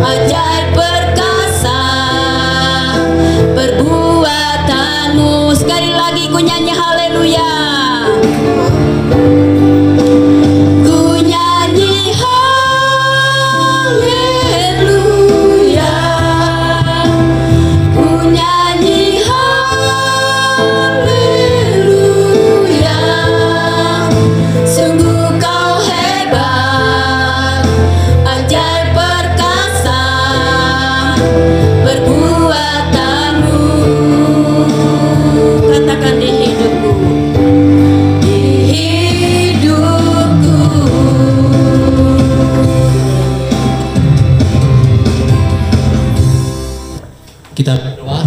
ajaib perkasa perbuatanmu. Sekali lagi ku nyanyi haleluya. Kita berdoa.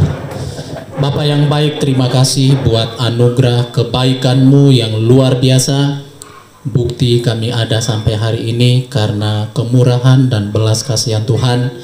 Bapa yang baik, terima kasih buat anugerah kebaikan-Mu yang luar biasa. Bukti kami ada sampai hari ini karena kemurahan dan belas kasihan Tuhan.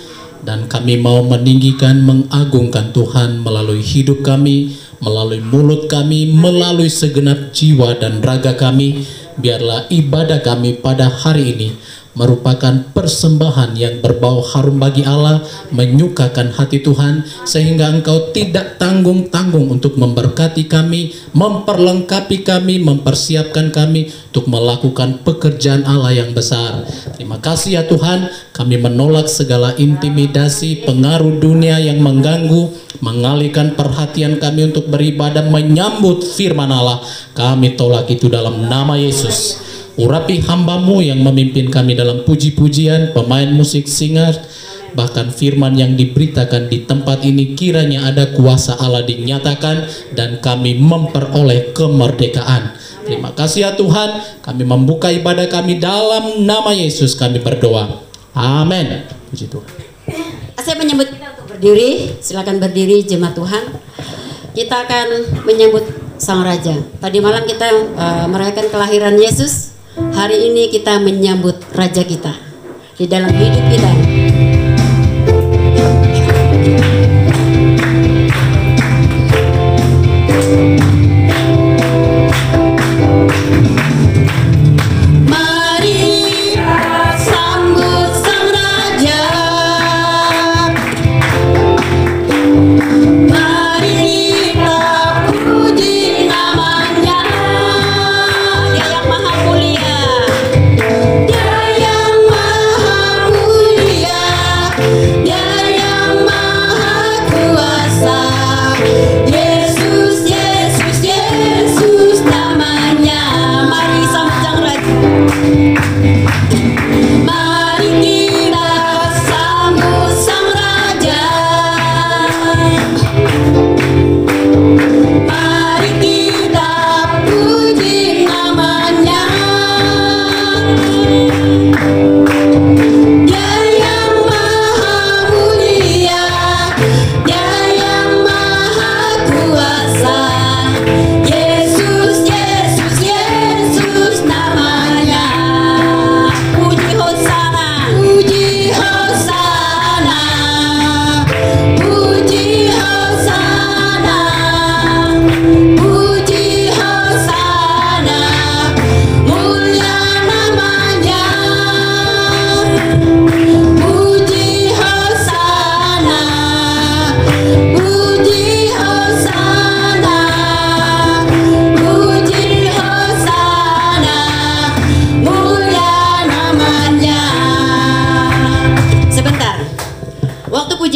Dan kami mau meninggikan, mengagungkan Tuhan melalui hidup kami, melalui mulut kami, melalui segenap jiwa dan raga kami. Biarlah ibadah kami pada hari ini merupakan persembahan yang berbau harum bagi Allah, menyukakan hati Tuhan, sehingga Engkau tidak tanggung-tanggung untuk memberkati kami, memperlengkapi kami, mempersiapkan kami untuk melakukan pekerjaan Allah yang besar. Terima kasih ya Tuhan, kami menolak segala intimidasi, pengaruh dunia yang mengganggu, mengalihkan perhatian kami untuk beribadah, menyambut firman Allah. Kami tolak itu dalam nama Yesus. Urapi hamba-Mu yang memimpin kami dalam puji-pujian, pemain musik, singer, bahkan firman yang diberitakan di tempat ini, kiranya ada kuasa Allah dinyatakan dan kami memperoleh kemerdekaan. Terima kasih ya Tuhan, kami membuka ibadah kami dalam nama Yesus kami berdoa. Amin. Puji Tuhan. Saya menyambut kita untuk berdiri. Silakan berdiri jemaat Tuhan. Kita akan menyambut Sang Raja. Tadi malam kita merayakan kelahiran Yesus. Hari ini kita menyambut Raja kita di dalam hidup kita.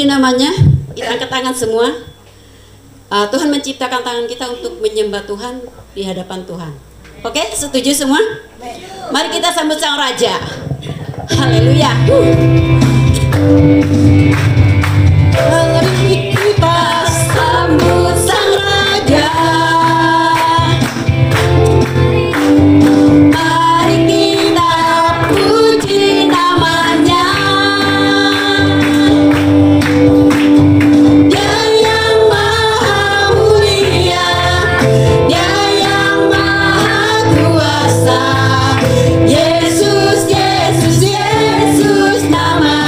Namanya, kita angkat tangan semua. Tuhan menciptakan tangan kita untuk menyembah Tuhan di hadapan Tuhan. Oke, setuju semua? Mari kita sambut Sang Raja. Haleluya. Mari kita sambut Sang Raja. Mari kita puji namanya. Yesus, Yesus, Yesus namanya.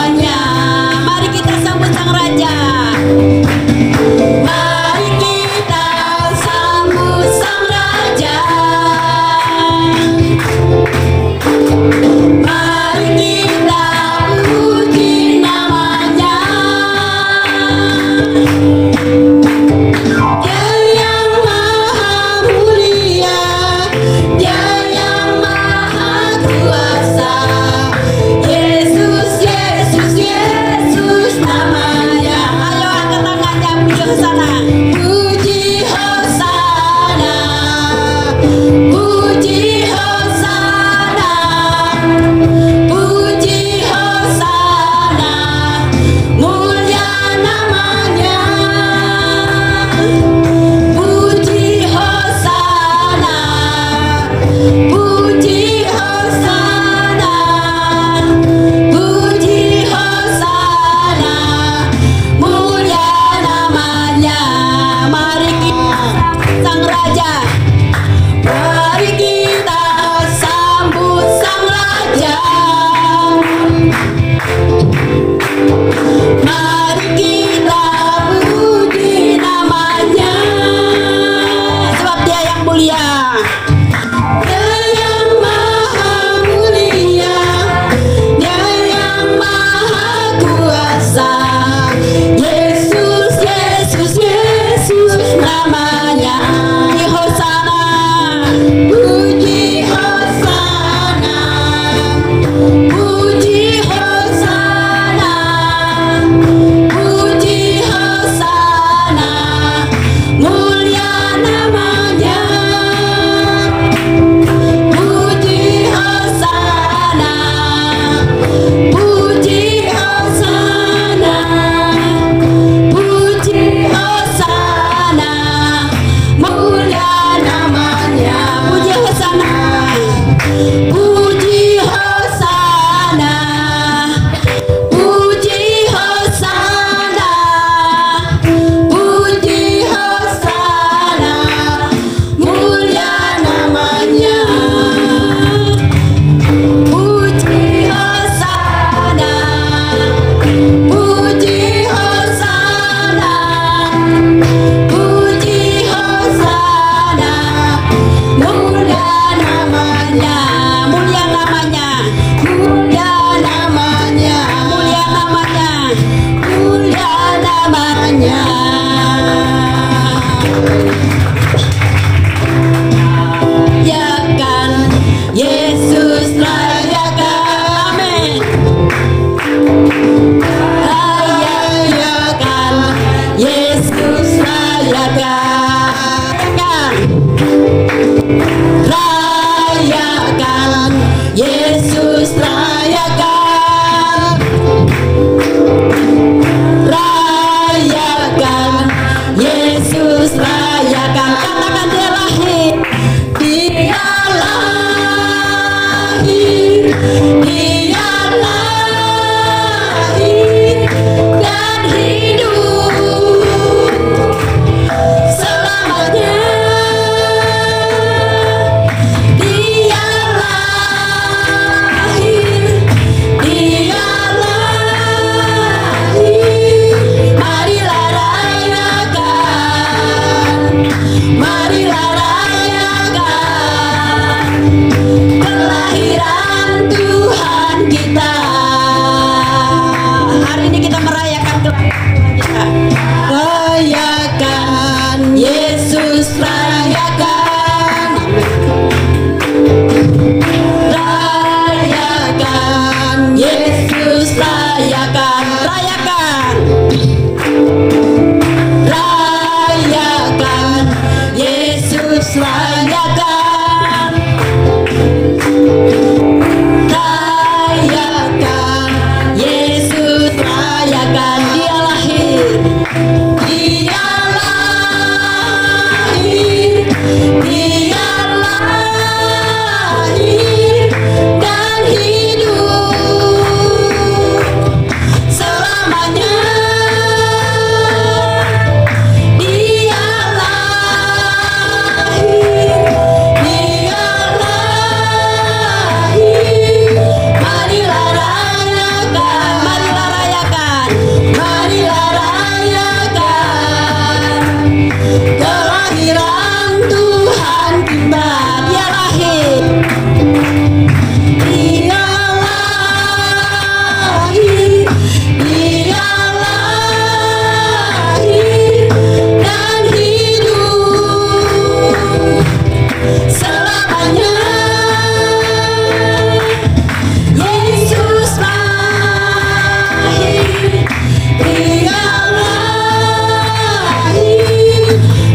mulia namanya. Rayakan Yesus, rayakan, amin. Rayakan Yesus, rayakan. Rayakan Yesus, rayakan. Rayakan Yesus, rayakan. Katakan dia lahir. Dia lahir. Dia lahir dan hidup selamanya. Dia lahir. Dia lahir. Marilah rayakan. Marilah rayakan kelahiran Tuhan kita. Hari ini kita merayakan kelahiran Tuhan kita. Rayakan Yesus, rayakan. Rayakan Yesus, rayakan. Rayakan. Rayakan Yesus, rayakan. Rayakan Yesus, rayakan. Dia lahir. Dia lahir. Dia lahir dan hidup selamanya. Dia lahir. Dia lahir. Marilah rayakan. Marilah rayakan. Marilah rayakan kelahiran Tuhan kita. Dia lahir. Dia lahir. Dia lahir dan hidup selamanya. Yesus lahir. Dia lahir.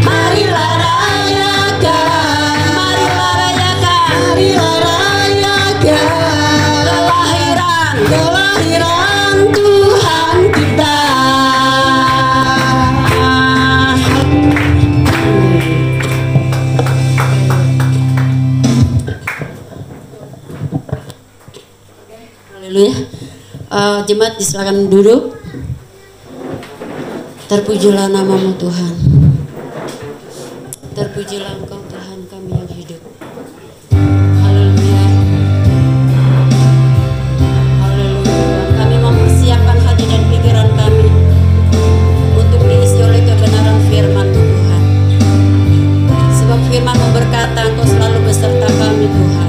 Marilah rayakan. Marilah rayakan. Marilah rayakan kelahiran Tuhan kita. Haleluya. Jemaat disilakan duduk. Terpujilah namamu Tuhan. Terpujilah Engkau Tuhan kami yang hidup. Haleluya. Haleluya. Kami mempersiapkan hati dan pikiran kami untuk diisi oleh kebenaran firman-Mu Tuhan. Sebab firman-Mu berkata Engkau selalu beserta kami Tuhan.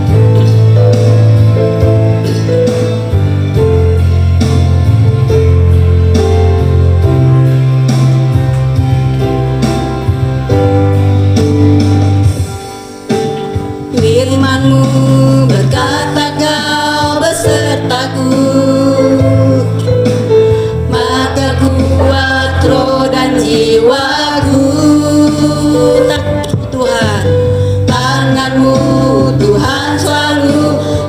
Firman-Mu berkata Kau besertaku, maka kuat roh dan jiwaku. Tuhan, tangan-Mu Tuhan selalu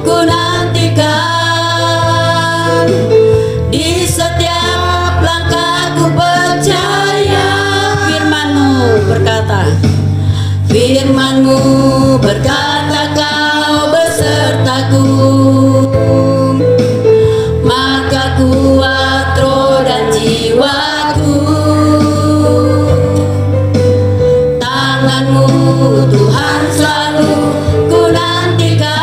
ku nantikan. Di setiap langkahku percaya. Firman-Mu berkata, Firman-Mu berkata Kau besertaku, maka kuat roh dan jiwaku. Tangan-Mu Tuhan selalu ku nantikan.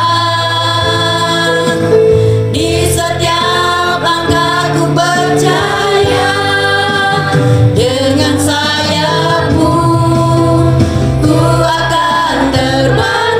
Di setiap langkahku percaya. Dengan sayap-Mu ku akan terbang.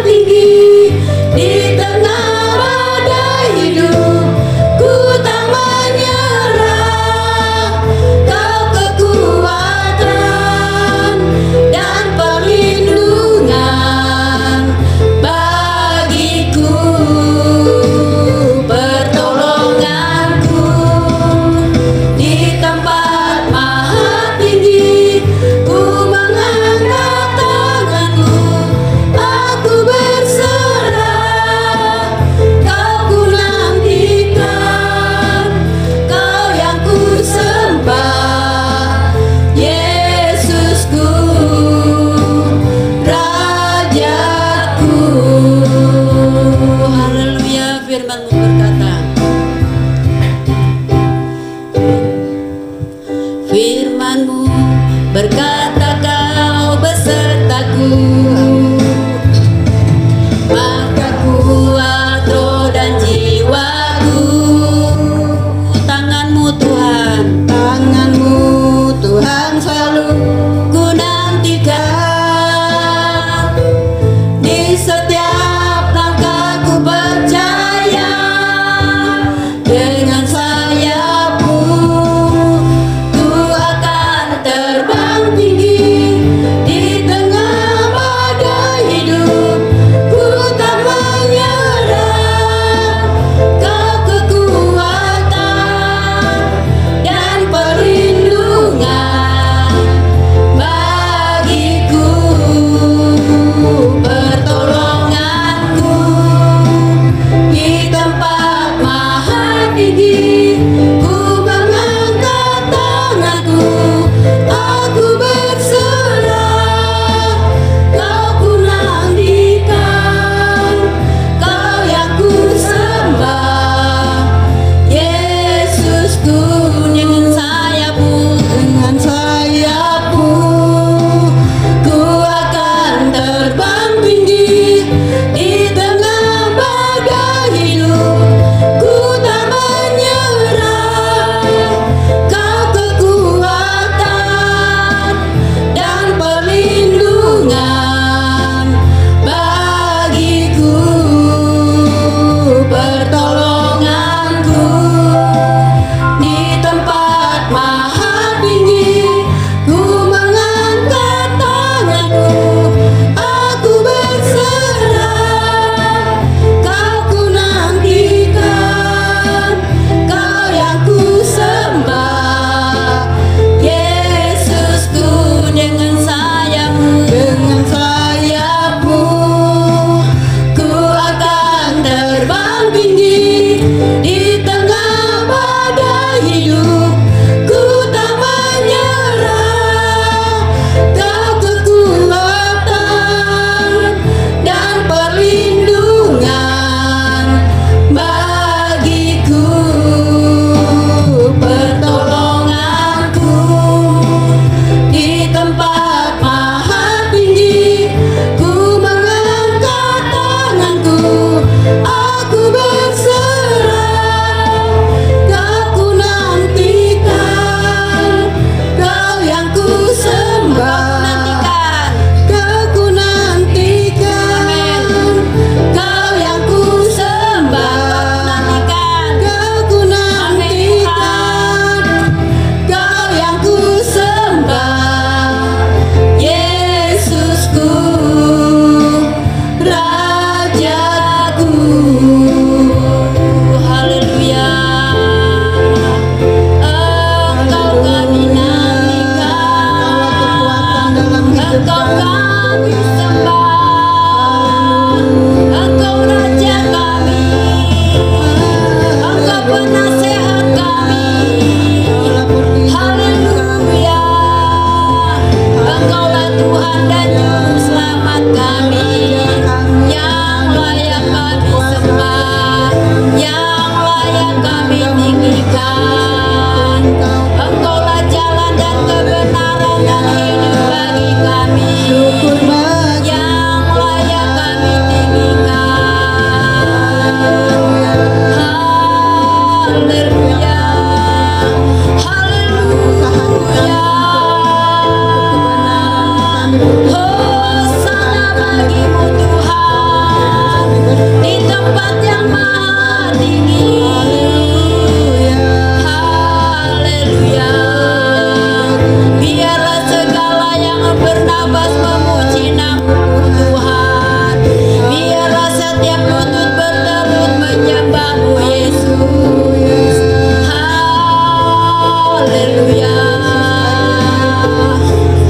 Haleluya.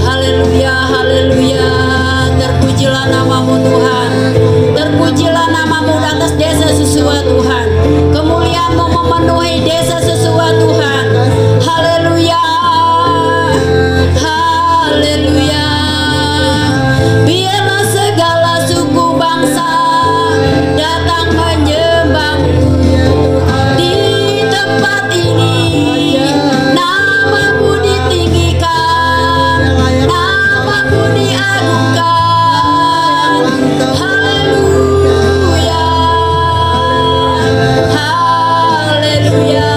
Haleluya, haleluya. Terpujilah namamu Tuhan. Terpujilah namamu di atas desa Susua Tuhan. Kemuliaan-Mu memenuhi desa Susua Tuhan. Haleluya. Haleluya. Biarlah segala suku bangsa datang menyembah-Mu di tempat ini. Nama-Mu ditinggikan, nama-Mu diagungkan. Haleluya. Haleluya.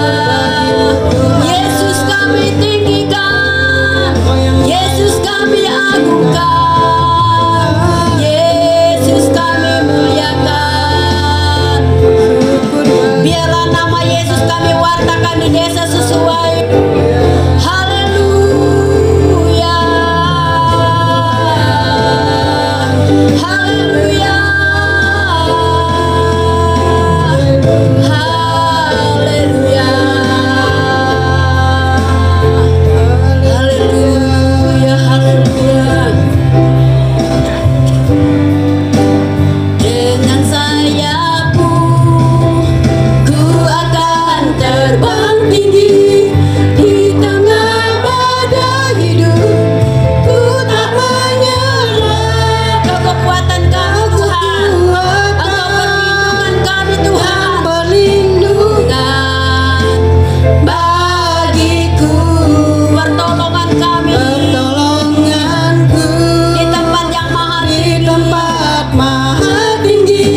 Yesus kami tinggikan, Yesus kami agungkan, Yesus kami muliakan. Biarlah nama Yesus kami wartakan di desa sesuai. Haleluya. Haleluya. Haleluya. Haleluya. Haleluya. Dengan sayapku ku akan terbang tinggi di tengah badai hidup. Ku tak menyerah. Engkau kekuatan kami Tuhan, Engkau perlindungan kami Tuhan, perlindungan bagiku, pertolongan kami, pertolonganku di tempat yang maha tinggi, di tempat maha tinggi.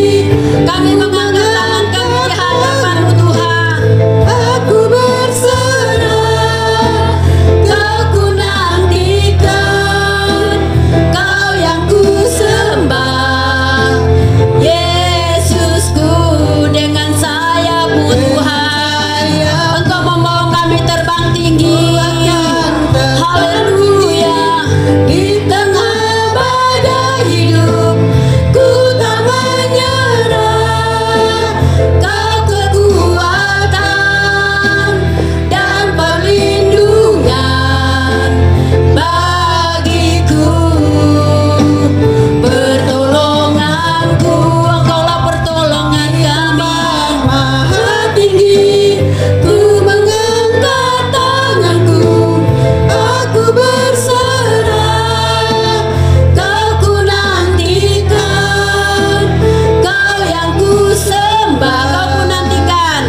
Kami mengangkat tangan kami di hadapan-Mu Tuhan. Aku berserah, Kau ku nantikan, Kau yang ku sembah. Yesusku, dengan sayap-Mu Tuhan, Engkau membawa kami terbang tinggi. Haleluya. Di tengah badai hidup, ku tak menyerah. Kau kekuatan dan perlindungan bagiku, pertolonganku. Engkaulah pertolongan kami, maha tinggi. Ku mengangkat tanganku, aku berserah. Kau ku nantikan, Kau yang ku sembah. Kau ku nantikan,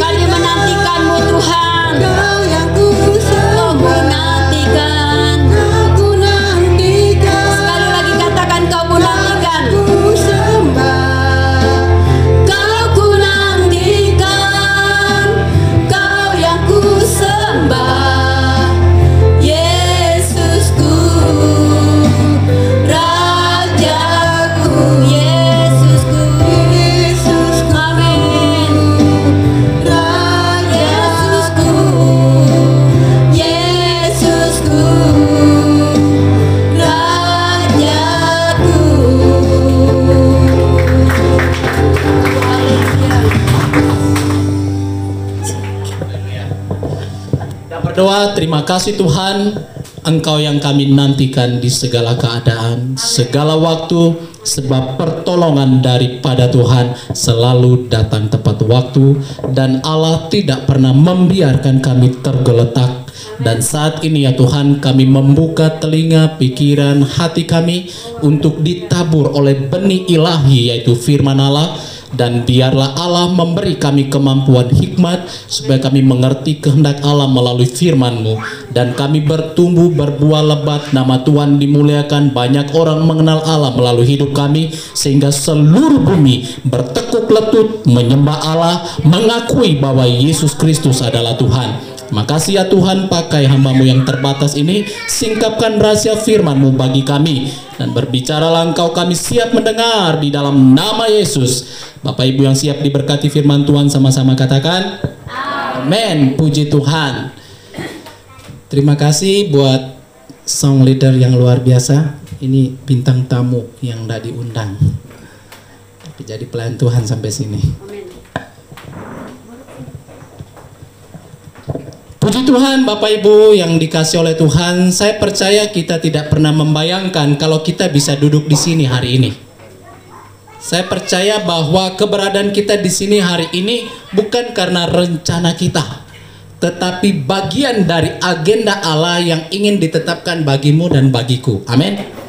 kami menantikan-Mu Tuhan. Kau yang ku sembah, ku nantikan, sekali lagi katakan, Kau ku nantikan, ku sembah. Kau ku nantikan, Kau yang ku sembah. Yesusku, Rajaku, Yesusku, amin. Yesusku, Yesusku, Rajaku. Kita berdoa, terima kasih Tuhan, Engkau yang kami nantikan di segala keadaan, segala waktu, sebab pertolongan daripada Tuhan selalu datang tepat waktu, dan Allah tidak pernah membiarkan kami tergeletak. Dan saat ini ya Tuhan, kami membuka telinga, pikiran, hati kami untuk ditabur oleh benih ilahi, yaitu firman Allah. Dan biarlah Allah memberi kami kemampuan hikmat supaya kami mengerti kehendak Allah melalui firman-Mu, dan kami bertumbuh berbuah lebat, nama Tuhan dimuliakan, banyak orang mengenal Allah melalui hidup kami, sehingga seluruh bumi bertekuk lutut menyembah Allah, mengakui bahwa Yesus Kristus adalah Tuhan. Makasih ya Tuhan, pakai hamba-Mu yang terbatas ini, singkapkan rahasia firman-Mu bagi kami, dan berbicaralah Engkau, kami siap mendengar di dalam nama Yesus. Bapak Ibu yang siap diberkati firman Tuhan, sama-sama katakan amin. Puji Tuhan. Terima kasih buat song leader yang luar biasa. Ini bintang tamu yang tidak diundang, tapi jadi pelayan Tuhan sampai sini. Amin. Puji Puji Tuhan, Bapak Ibu yang dikasih oleh Tuhan, saya percaya kita tidak pernah membayangkan kalau kita bisa duduk di sini hari ini. Saya percaya bahwa keberadaan kita di sini hari ini bukan karena rencana kita, tetapi bagian dari agenda Allah yang ingin ditetapkan bagimu dan bagiku. Amin.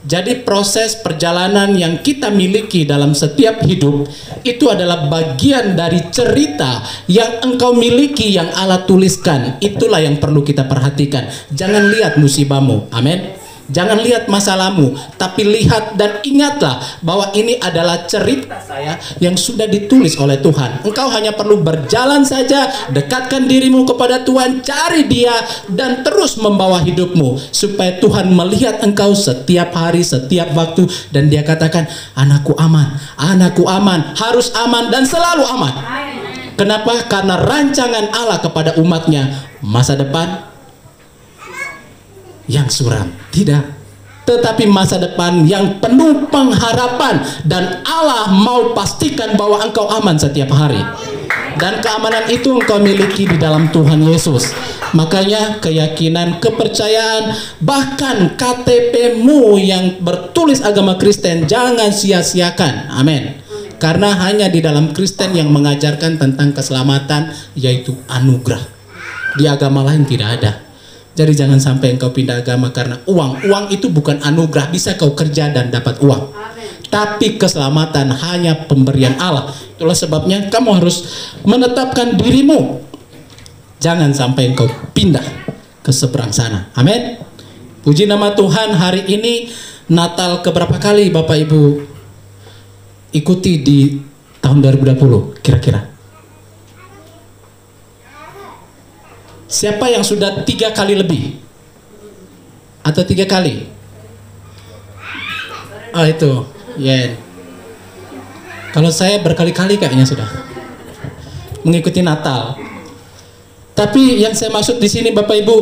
Jadi proses perjalanan yang kita miliki dalam setiap hidup itu adalah bagian dari cerita yang engkau miliki, yang Allah tuliskan. Itulah yang perlu kita perhatikan. Jangan lihat musibahmu, amin. Jangan lihat masalahmu, tapi lihat dan ingatlah bahwa ini adalah cerita saya yang sudah ditulis oleh Tuhan. Engkau hanya perlu berjalan saja, dekatkan dirimu kepada Tuhan, cari Dia, dan terus membawa hidupmu supaya Tuhan melihat engkau setiap hari, setiap waktu, dan Dia katakan, anakku aman, harus aman dan selalu aman. Kenapa? Karena rancangan Allah kepada umatnya masa depan yang suram, tidak, tetapi masa depan yang penuh pengharapan, dan Allah mau pastikan bahwa engkau aman setiap hari, dan keamanan itu engkau miliki di dalam Tuhan Yesus. Makanya keyakinan, kepercayaan, bahkan KTP-mu yang bertulis agama Kristen jangan sia-siakan, amin. Karena hanya di dalam Kristen yang mengajarkan tentang keselamatan, yaitu anugerah. Di agama lain tidak ada. Jadi jangan sampai engkau pindah agama karena uang. Uang itu bukan anugerah, bisa kau kerja dan dapat uang. Tapi keselamatan hanya pemberian Allah. Itulah sebabnya kamu harus menetapkan dirimu. Jangan sampai engkau pindah ke seberang sana. Amin. Puji nama Tuhan, hari ini Natal keberapa kali Bapak Ibu ikuti di tahun 2020 kira-kira? Siapa yang sudah 3 kali lebih? Atau 3 kali? Oh itu, ya. Kalau saya berkali-kali kayaknya sudah mengikuti Natal. Tapi yang saya maksud di sini Bapak Ibu,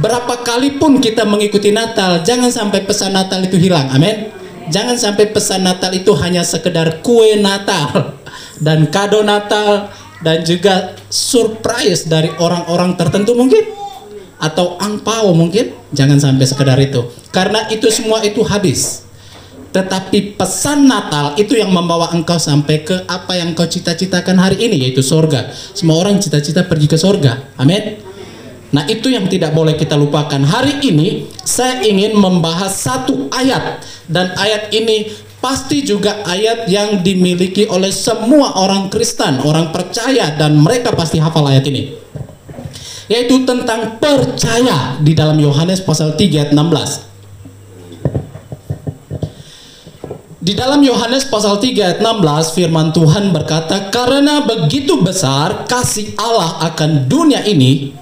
berapa kali pun kita mengikuti Natal, jangan sampai pesan Natal itu hilang, amin. Jangan sampai pesan Natal itu hanya sekedar kue Natal dan kado Natal, dan juga surprise dari orang-orang tertentu mungkin, atau angpao mungkin. Jangan sampai sekedar itu, karena itu semua itu habis. Tetapi pesan Natal itu yang membawa engkau sampai ke apa yang kau cita-citakan hari ini, yaitu sorga. Semua orang cita-cita pergi ke sorga, amin. Nah itu yang tidak boleh kita lupakan. Hari ini saya ingin membahas satu ayat, dan ayat ini pasti juga ayat yang dimiliki oleh semua orang Kristen, orang percaya, dan mereka pasti hafal ayat ini. Yaitu tentang percaya di dalam Yohanes pasal 3 ayat 16. Di dalam Yohanes pasal 3 ayat 16 firman Tuhan berkata, karena begitu besar kasih Allah akan dunia ini,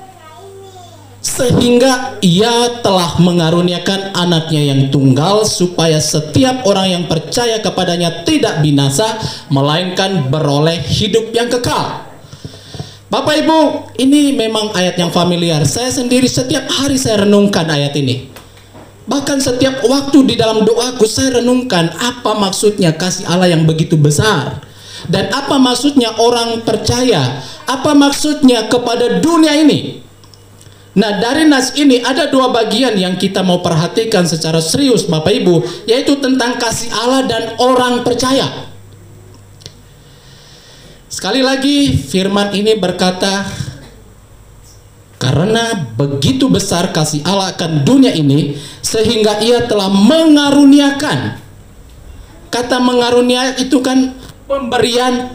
sehingga Ia telah mengaruniakan anaknya yang tunggal, supaya setiap orang yang percaya kepadanya tidak binasa, melainkan beroleh hidup yang kekal. Bapak Ibu, ini memang ayat yang familiar. Saya sendiri setiap hari saya renungkan ayat ini. Bahkan setiap waktu di dalam doaku saya renungkan apa maksudnya kasih Allah yang begitu besar, dan apa maksudnya orang percaya, apa maksudnya kepada dunia ini. Nah dari nas ini ada 2 bagian yang kita mau perhatikan secara serius Bapak Ibu, yaitu tentang kasih Allah dan orang percaya. Sekali lagi firman ini berkata, karena begitu besar kasih Allah akan dunia ini, sehingga Ia telah mengaruniakan. Kata mengarunia itu kan pemberian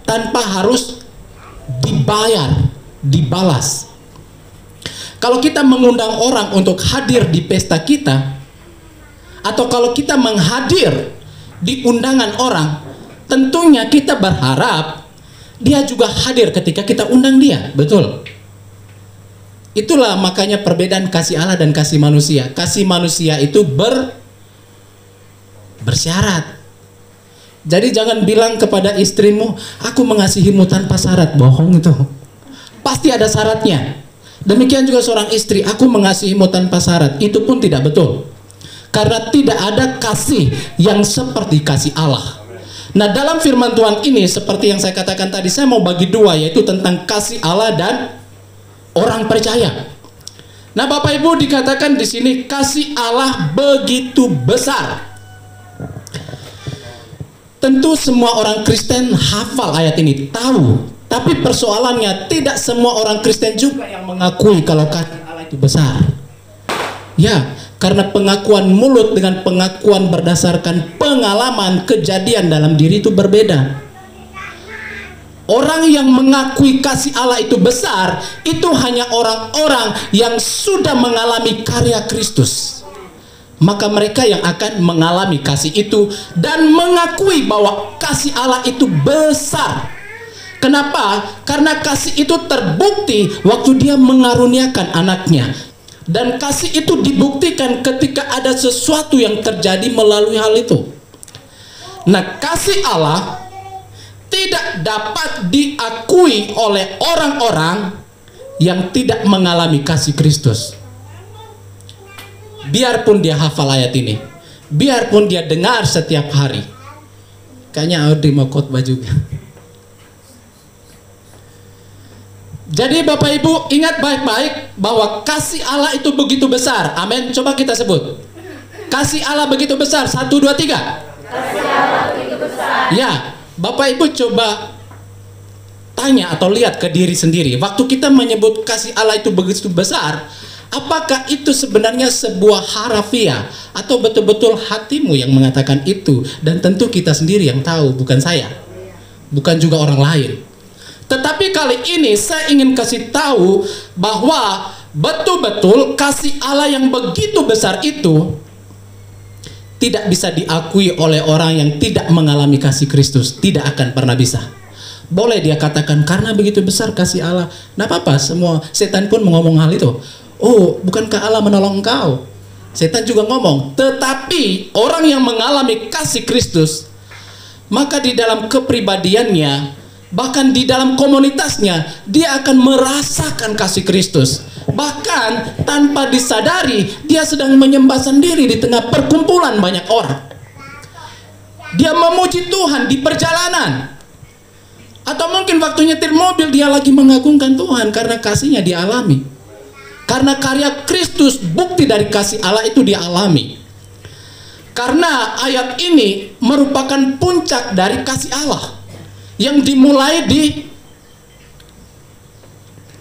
tanpa harus dibayar, dibalas. Kalau kita mengundang orang untuk hadir di pesta kita, atau kalau kita menghadir di undangan orang, tentunya kita berharap dia juga hadir ketika kita undang dia, betul? Itulah makanya perbedaan kasih Allah dan kasih manusia. Kasih manusia itu bersyarat. Jadi jangan bilang kepada istrimu, aku mengasihimu tanpa syarat. Bohong itu. Pasti ada syaratnya. Demikian juga seorang istri, aku mengasihimu tanpa syarat. Itu pun tidak betul. Karena tidak ada kasih yang seperti kasih Allah. Nah dalam firman Tuhan ini, seperti yang saya katakan tadi, saya mau bagi 2, yaitu tentang kasih Allah dan orang percaya. Nah, Bapak Ibu, dikatakan di sini kasih Allah begitu besar. Tentu semua orang Kristen hafal ayat ini, tahu. Tapi persoalannya tidak semua orang Kristen juga yang mengakui kalau kasih Allah itu besar. Ya, karena pengakuan mulut dengan pengakuan berdasarkan pengalaman kejadian dalam diri itu berbeda. Orang yang mengakui kasih Allah itu besar, itu hanya orang-orang yang sudah mengalami karya Kristus. Maka mereka yang akan mengalami kasih itu dan mengakui bahwa kasih Allah itu besar. Kenapa? Karena kasih itu terbukti waktu dia mengaruniakan anaknya. Dan kasih itu dibuktikan ketika ada sesuatu yang terjadi melalui hal itu. Nah, kasih Allah tidak dapat diakui oleh orang-orang yang tidak mengalami kasih Kristus. Biarpun dia hafal ayat ini, biarpun dia dengar setiap hari. Kayaknya Audrey mau khotbah juga. Jadi Bapak Ibu ingat baik-baik bahwa kasih Allah itu begitu besar. Amin. Coba kita sebut. Kasih Allah begitu besar. 1, 2, 3. Kasih Allah begitu besar. Ya. Bapak Ibu coba tanya atau lihat ke diri sendiri. Waktu kita menyebut kasih Allah itu begitu besar, apakah itu sebenarnya sebuah harafiah atau betul-betul hatimu yang mengatakan itu? Dan tentu kita sendiri yang tahu, bukan saya, bukan juga orang lain. Tetapi kali ini saya ingin kasih tahu bahwa betul-betul kasih Allah yang begitu besar itu tidak bisa diakui oleh orang yang tidak mengalami kasih Kristus. Tidak akan pernah bisa. Boleh dia katakan karena begitu besar kasih Allah, nah apa-apa, semua setan pun ngomong hal itu. Oh, bukankah Allah menolong engkau? Setan juga ngomong. Tetapi orang yang mengalami kasih Kristus, maka di dalam kepribadiannya, bahkan di dalam komunitasnya, dia akan merasakan kasih Kristus. Bahkan tanpa disadari, dia sedang menyembah sendiri di tengah perkumpulan banyak orang. Dia memuji Tuhan di perjalanan. Atau mungkin waktu nyetir mobil, dia lagi mengagungkan Tuhan karena kasihnya dialami. Karena karya Kristus, bukti dari kasih Allah itu dialami. Karena ayat ini merupakan puncak dari kasih Allah yang dimulai di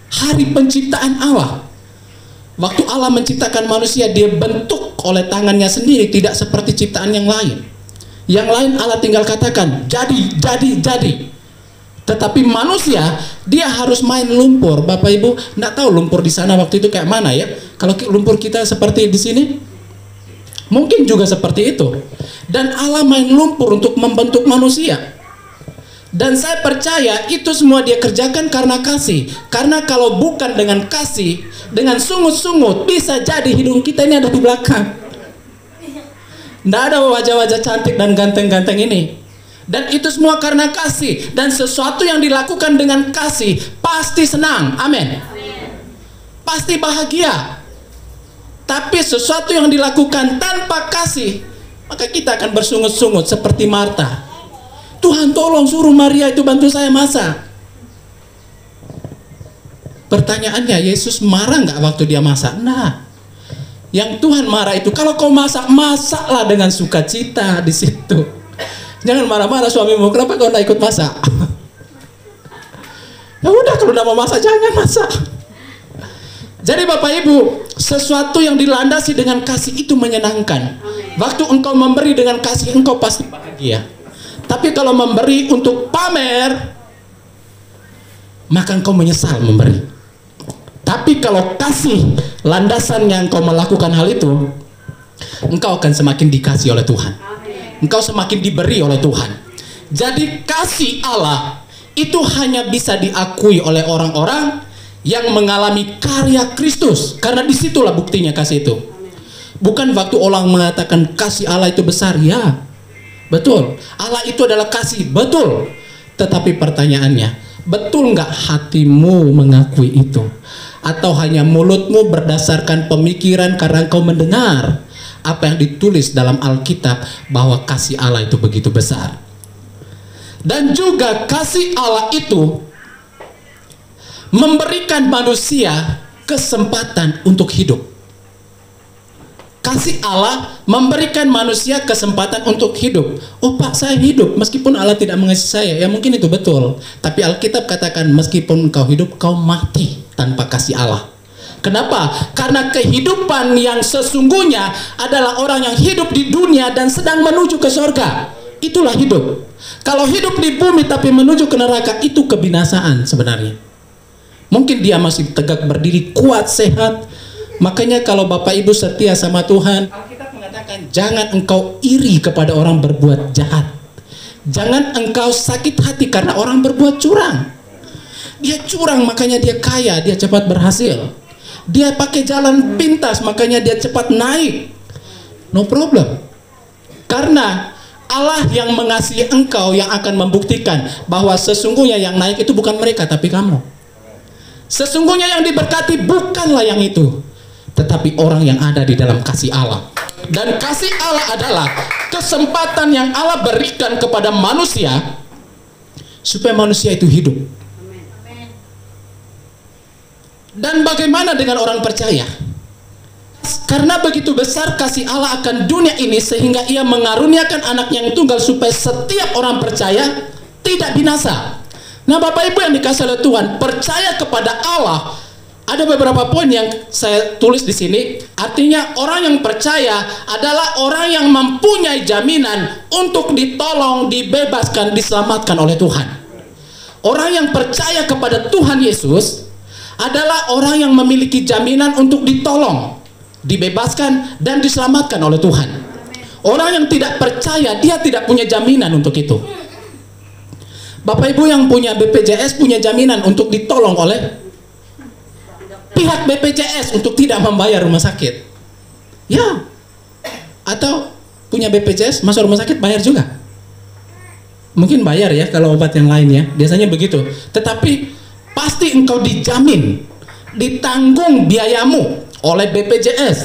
hari penciptaan Allah. Waktu Allah menciptakan manusia, dia bentuk oleh tangannya sendiri, tidak seperti ciptaan yang lain. Yang lain Allah tinggal katakan, jadi. Tetapi manusia, dia harus main lumpur. Bapak Ibu, enggak tahu lumpur di sana waktu itu kayak mana ya. Kalau lumpur kita seperti di sini, mungkin juga seperti itu. Dan Allah main lumpur untuk membentuk manusia. Dan saya percaya itu semua dia kerjakan karena kasih. Karena kalau bukan dengan kasih, dengan sungut-sungut, bisa jadi hidung kita ini ada di belakang. Tidak ada wajah-wajah cantik dan ganteng-ganteng ini. Dan itu semua karena kasih. Dan sesuatu yang dilakukan dengan kasih pasti senang. Amin. Pasti bahagia. Tapi sesuatu yang dilakukan tanpa kasih, maka kita akan bersungut-sungut seperti Marta. Tuhan tolong suruh Maria itu bantu saya masak. Pertanyaannya, Yesus marah nggak waktu dia masak? Nah, yang Tuhan marah itu kalau kau masak, masaklah dengan sukacita di situ. Jangan marah-marah suamimu, kenapa kau nggak ikut masak? Ya udah, kalau nggak mau masak jangan masak. Jadi Bapak Ibu, sesuatu yang dilandasi dengan kasih itu menyenangkan. Waktu engkau memberi dengan kasih, engkau pasti bahagia. Tapi kalau memberi untuk pamer, maka engkau menyesal memberi. Tapi kalau kasih landasan yang engkau melakukan hal itu, engkau akan semakin dikasih oleh Tuhan. Engkau semakin diberi oleh Tuhan. Jadi kasih Allah itu hanya bisa diakui oleh orang-orang yang mengalami karya Kristus. Karena disitulah buktinya kasih itu. Bukan waktu orang mengatakan kasih Allah itu besar, ya betul, Allah itu adalah kasih, betul. Tetapi pertanyaannya, betul nggak hatimu mengakui itu? Atau hanya mulutmu berdasarkan pemikiran karena engkau mendengar apa yang ditulis dalam Alkitab bahwa kasih Allah itu begitu besar? Dan juga kasih Allah itu memberikan manusia kesempatan untuk hidup. Kasih Allah memberikan manusia kesempatan untuk hidup. Oh Pak, saya hidup meskipun Allah tidak mengasihi saya. Ya mungkin itu betul. Tapi Alkitab katakan meskipun engkau hidup, kau mati tanpa kasih Allah. Kenapa? Karena kehidupan yang sesungguhnya adalah orang yang hidup di dunia dan sedang menuju ke surga. Itulah hidup. Kalau hidup di bumi tapi menuju ke neraka, itu kebinasaan sebenarnya. Mungkin dia masih tegak berdiri, kuat, sehat. Makanya kalau Bapak Ibu setia sama Tuhan, Alkitab mengatakan jangan engkau iri kepada orang berbuat jahat. Jangan engkau sakit hati karena orang berbuat curang. Dia curang makanya dia kaya, dia cepat berhasil. Dia pakai jalan pintas makanya dia cepat naik. No problem. Karena Allah yang mengasihi engkau yang akan membuktikan bahwa sesungguhnya yang naik itu bukan mereka tapi kamu. Sesungguhnya yang diberkati bukanlah yang itu, tetapi orang yang ada di dalam kasih Allah. Dan kasih Allah adalah kesempatan yang Allah berikan kepada manusia supaya manusia itu hidup. Dan bagaimana dengan orang percaya? Karena begitu besar kasih Allah akan dunia ini sehingga ia mengaruniakan anak yang tunggal supaya setiap orang percaya tidak binasa. Nah Bapak Ibu yang dikasihi oleh Tuhan, percaya kepada Allah. Ada beberapa poin yang saya tulis di sini. Artinya orang yang percaya adalah orang yang mempunyai jaminan untuk ditolong, dibebaskan, diselamatkan oleh Tuhan. Orang yang percaya kepada Tuhan Yesus adalah orang yang memiliki jaminan untuk ditolong, dibebaskan, dan diselamatkan oleh Tuhan. Orang yang tidak percaya, dia tidak punya jaminan untuk itu. Bapak Ibu yang punya BPJS punya jaminan untuk ditolong oleh pihak BPJS untuk tidak membayar rumah sakit. Ya. Atau punya BPJS masuk rumah sakit bayar juga. Mungkin bayar ya kalau obat yang lain ya. Biasanya begitu. Tetapi pasti engkau dijamin, ditanggung biayamu oleh BPJS.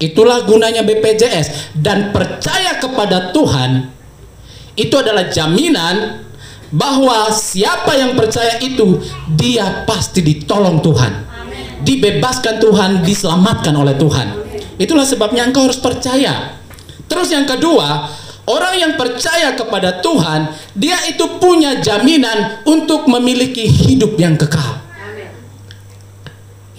Itulah gunanya BPJS. Dan percaya kepada Tuhan itu adalah jaminan bahwa siapa yang percaya itu dia pasti ditolong Tuhan, dibebaskan Tuhan, diselamatkan oleh Tuhan. Itulah sebabnya engkau harus percaya. Terus yang kedua, orang yang percaya kepada Tuhan, dia itu punya jaminan untuk memiliki hidup yang kekal.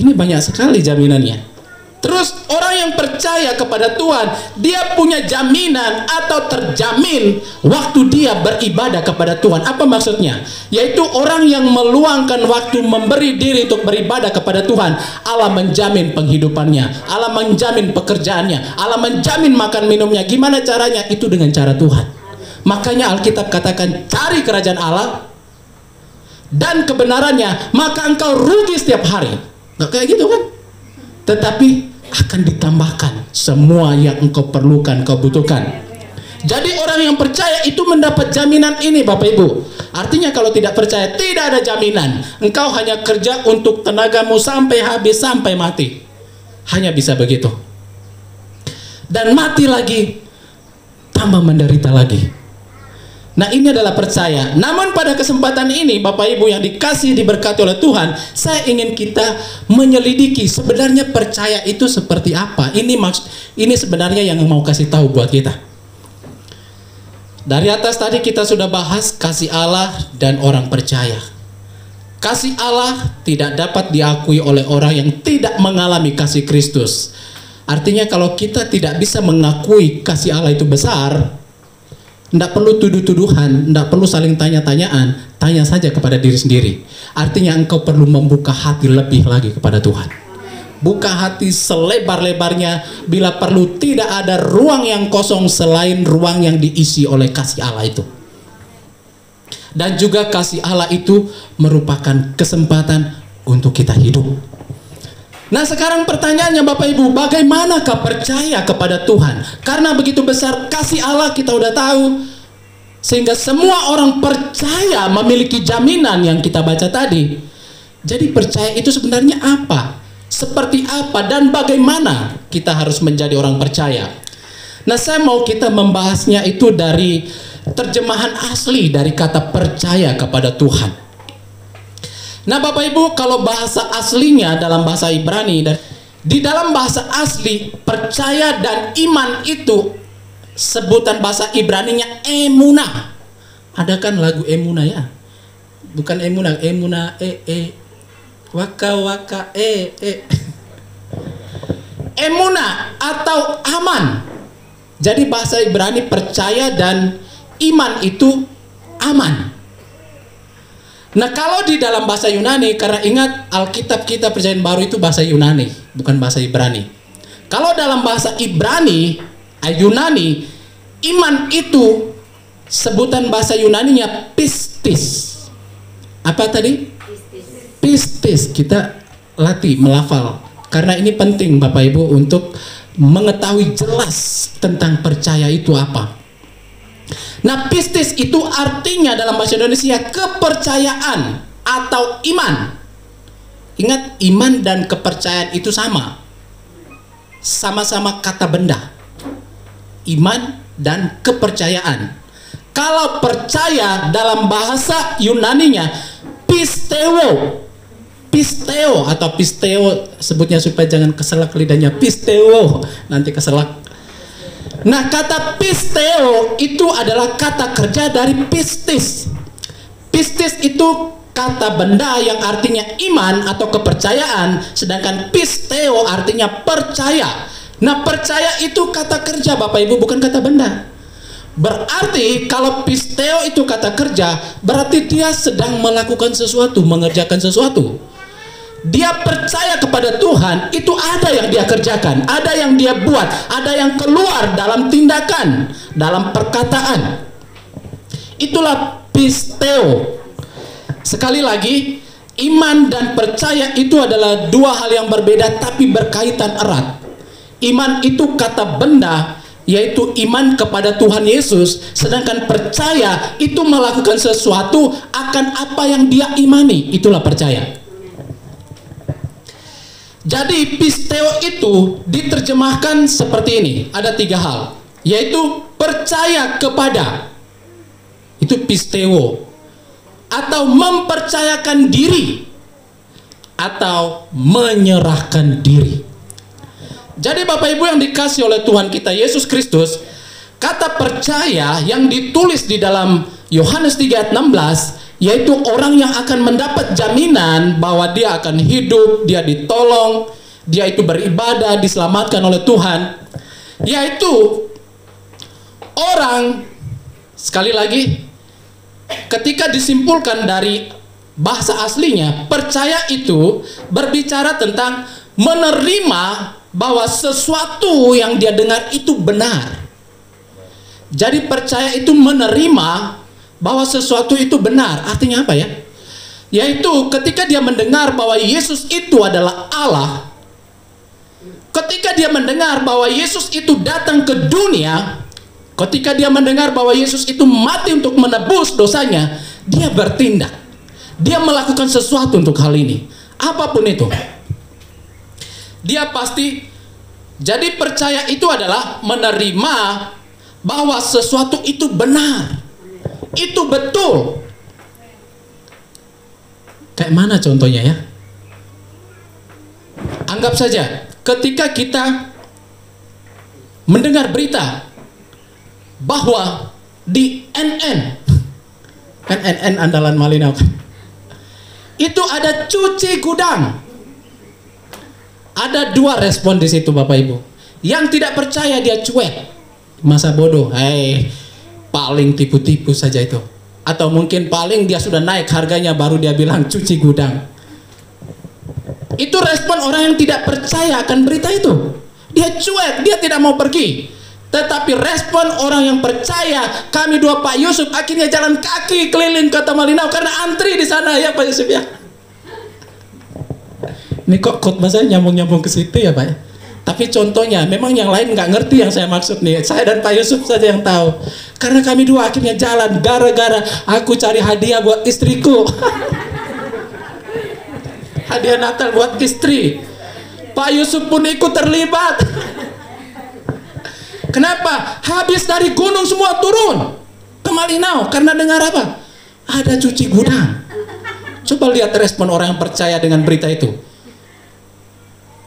Ini banyak sekali jaminannya. Terus orang yang percaya kepada Tuhan, dia punya jaminan atau terjamin waktu dia beribadah kepada Tuhan. Apa maksudnya? Yaitu orang yang meluangkan waktu memberi diri untuk beribadah kepada Tuhan, Allah menjamin penghidupannya, Allah menjamin pekerjaannya, Allah menjamin makan minumnya. Gimana caranya? Itu dengan cara Tuhan. Makanya Alkitab katakan cari kerajaan Allah dan kebenarannya, maka engkau rugi setiap hari. Nggak kayak gitu kan? Tetapi akan ditambahkan semua yang engkau perlukan, kau butuhkan. Jadi orang yang percaya itu mendapat jaminan ini Bapak Ibu. Artinya kalau tidak percaya tidak ada jaminan. Engkau hanya kerja untuk tenagamu sampai habis, sampai mati. Hanya bisa begitu. Dan mati lagi, tambah menderita lagi. Nah ini adalah percaya. Namun pada kesempatan ini Bapak Ibu yang dikasih diberkati oleh Tuhan, saya ingin kita menyelidiki sebenarnya percaya itu seperti apa. Ini sebenarnya yang mau kasih tahu buat kita. Dari atas tadi kita sudah bahas kasih Allah dan orang percaya. Kasih Allah tidak dapat diakui oleh orang yang tidak mengalami kasih Kristus. Artinya kalau kita tidak bisa mengakui kasih Allah itu besar, tidak perlu tuduh-tuduhan, tidak perlu saling tanya-tanyaan, tanya saja kepada diri sendiri. Artinya engkau perlu membuka hati lebih lagi kepada Tuhan. Buka hati selebar-lebarnya, bila perlu tidak ada ruang yang kosong selain ruang yang diisi oleh kasih Allah itu. Dan juga kasih Allah itu merupakan kesempatan untuk kita hidup. Nah sekarang pertanyaannya Bapak Ibu, bagaimanakah percaya kepada Tuhan? Karena begitu besar kasih Allah kita udah tahu, sehingga semua orang percaya memiliki jaminan yang kita baca tadi. Jadi percaya itu sebenarnya apa? Seperti apa dan bagaimana kita harus menjadi orang percaya? Nah saya mau kita membahasnya itu dari terjemahan asli dari kata percaya kepada Tuhan. Nah Bapak Ibu, kalau bahasa aslinya dalam bahasa Ibrani, dan di dalam bahasa asli percaya dan iman itu sebutan bahasa Ibraninya emunah. Ada kan lagu emunah ya? Bukan emunah, emunah waka waka emunah atau aman. Jadi bahasa Ibrani percaya dan iman itu aman. Nah kalau di dalam bahasa Yunani, karena ingat Alkitab kita Perjanjian Baru itu bahasa Yunani, bukan bahasa Ibrani. Kalau dalam bahasa Ibrani, Yunani, iman itu sebutan bahasa Yunaninya pistis. Apa tadi? Pistis. Kita latih melafal. Karena ini penting Bapak Ibu untuk mengetahui jelas tentang percaya itu apa. Nah, pistis itu artinya dalam bahasa Indonesia kepercayaan atau iman. Ingat, iman dan kepercayaan itu sama. Sama-sama kata benda. Iman dan kepercayaan. Kalau percaya dalam bahasa Yunaninya pisteo. Pisteo atau pisteo sebutnya supaya jangan keselak lidahnya. Pisteo, nanti keselak. Nah, kata pisteo itu adalah kata kerja dari pistis. Pistis itu kata benda yang artinya iman atau kepercayaan, sedangkan pisteo artinya percaya. Nah, percaya itu kata kerja Bapak Ibu, bukan kata benda. Berarti kalau pisteo itu kata kerja, berarti dia sedang melakukan sesuatu, mengerjakan sesuatu. Dia percaya kepada Tuhan, itu ada yang dia kerjakan, ada yang dia buat, ada yang keluar dalam tindakan, dalam perkataan. Itulah pisteo. Sekali lagi, iman dan percaya itu adalah dua hal yang berbeda tapi berkaitan erat. Iman itu kata benda, yaitu iman kepada Tuhan Yesus, sedangkan percaya itu melakukan sesuatu akan apa yang dia imani. Itulah percaya. Jadi pisteo itu diterjemahkan seperti ini. Ada tiga hal, yaitu percaya kepada, itu pisteo, atau mempercayakan diri, atau menyerahkan diri. Jadi Bapak Ibu yang dikasih oleh Tuhan kita Yesus Kristus, kata percaya yang ditulis di dalam Yohanes 3 ayat 16, yaitu orang yang akan mendapat jaminan bahwa dia akan hidup, dia ditolong, dia itu beribadah, diselamatkan oleh Tuhan. Yaitu orang, sekali lagi, ketika disimpulkan dari bahasa aslinya, percaya itu berbicara tentang menerima bahwa sesuatu yang dia dengar itu benar. Jadi percaya itu menerima bahwa sesuatu itu benar. Artinya apa ya? Yaitu ketika dia mendengar bahwa Yesus itu adalah Allah, ketika dia mendengar bahwa Yesus itu datang ke dunia, ketika dia mendengar bahwa Yesus itu mati untuk menebus dosanya, dia bertindak. Dia melakukan sesuatu untuk hal ini. Apapun itu. Dia pasti, jadi percaya itu adalah menerima bahwa sesuatu itu benar. Itu betul. Kayak mana contohnya ya? Anggap saja ketika kita mendengar berita bahwa di NN, kan NN andalan Malinau, itu ada cuci gudang. Ada dua respon di situ Bapak Ibu. Yang tidak percaya dia cuek, masa bodoh, paling tipu-tipu saja itu. Atau mungkin paling dia sudah naik harganya baru dia bilang cuci gudang. Itu respon orang yang tidak percaya akan berita itu. Dia cuek, dia tidak mau pergi. Tetapi respon orang yang percaya, kami dua Pak Yusuf akhirnya jalan kaki keliling kota Malinau karena antri di sana ya Pak Yusuf ya. Ini kok khotbah saya nyambung-nyambung ke situ ya Pak ya. Tapi contohnya, memang yang lain nggak ngerti yang saya maksud nih. Saya dan Pak Yusuf saja yang tahu. Karena kami dua akhirnya jalan gara-gara aku cari hadiah buat istriku. Hadiah Natal buat istri. Pak Yusuf pun ikut terlibat. Kenapa? Habis dari gunung semua turun ke Malinau. Karena dengar apa? Ada cuci gudang. Coba lihat respon orang yang percaya dengan berita itu.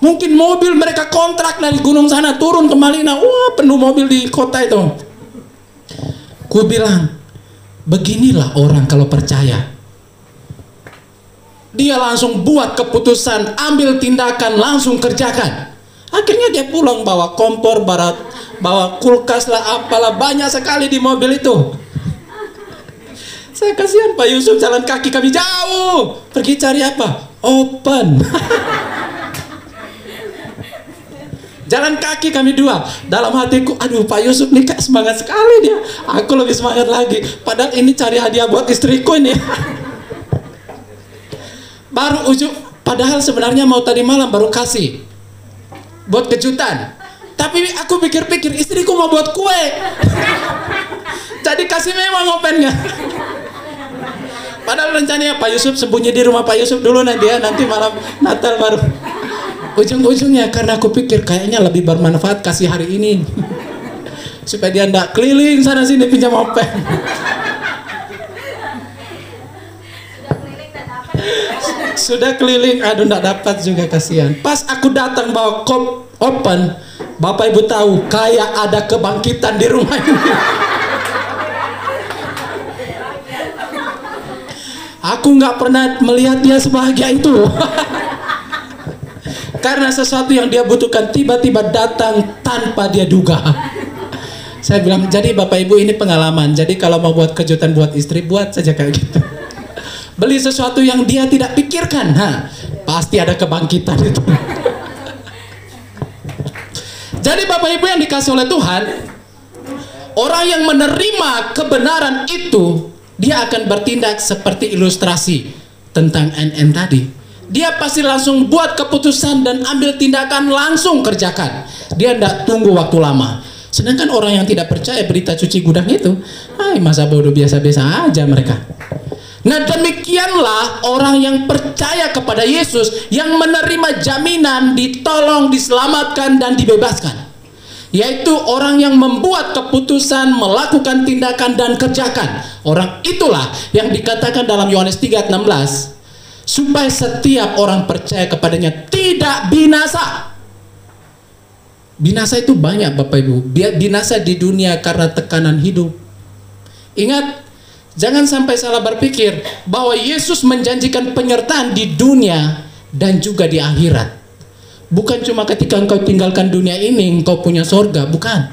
Mungkin mobil mereka kontrak dari gunung sana turun ke Malina, wah penuh mobil di kota itu. Ku bilang, beginilah orang kalau percaya. Dia langsung buat keputusan, ambil tindakan, langsung kerjakan. Akhirnya dia pulang bawa kompor, bawa kulkas lah, apalah, banyak sekali di mobil itu. Saya kasihan Pak Yusuf, jalan kaki kami jauh. Pergi cari apa? Open. Jalan kaki kami dua. Dalam hatiku, aduh Pak Yusuf nih kayak semangat sekali dia. Aku lebih semangat lagi. Padahal ini cari hadiah buat istriku ini. Baru ujung, padahal sebenarnya mau tadi malam baru kasih. Buat kejutan. Tapi aku pikir-pikir, istriku mau buat kue. Jadi kasih memang opennya. Padahal rencananya Pak Yusuf sembunyi di rumah Pak Yusuf dulu nanti ya. Nanti malam Natal baru. Ujung-ujungnya karena aku pikir kayaknya lebih bermanfaat kasih hari ini. Supaya dia ndak keliling sana sini pinjam open. Sudah keliling, aduh ndak dapat juga, kasihan. Pas aku datang bawa kop open, Bapak Ibu tahu kayak ada kebangkitan di rumah ini. Aku nggak pernah melihat dia sebahagia itu. Karena sesuatu yang dia butuhkan tiba-tiba datang tanpa dia duga. Saya bilang, jadi Bapak Ibu ini pengalaman. Jadi kalau mau buat kejutan buat istri, buat saja kayak gitu. Beli sesuatu yang dia tidak pikirkan, pasti ada kebangkitan itu. Jadi Bapak Ibu yang dikasih oleh Tuhan, orang yang menerima kebenaran itu, dia akan bertindak seperti ilustrasi tentang NN tadi. Dia pasti langsung buat keputusan dan ambil tindakan, langsung kerjakan. Dia tidak tunggu waktu lama. Sedangkan orang yang tidak percaya berita cuci gudang itu, masa bodoh biasa-biasa aja mereka. Nah demikianlah orang yang percaya kepada Yesus, yang menerima jaminan, ditolong, diselamatkan, dan dibebaskan. Yaitu orang yang membuat keputusan, melakukan tindakan, dan kerjakan. Orang itulah yang dikatakan dalam Yohanes 3:16, supaya setiap orang percaya kepadanya tidak binasa. Binasa itu banyak Bapak Ibu. Binasa di dunia karena tekanan hidup. Ingat, jangan sampai salah berpikir bahwa Yesus menjanjikan penyertaan di dunia dan juga di akhirat. Bukan cuma ketika engkau tinggalkan dunia ini engkau punya sorga, bukan.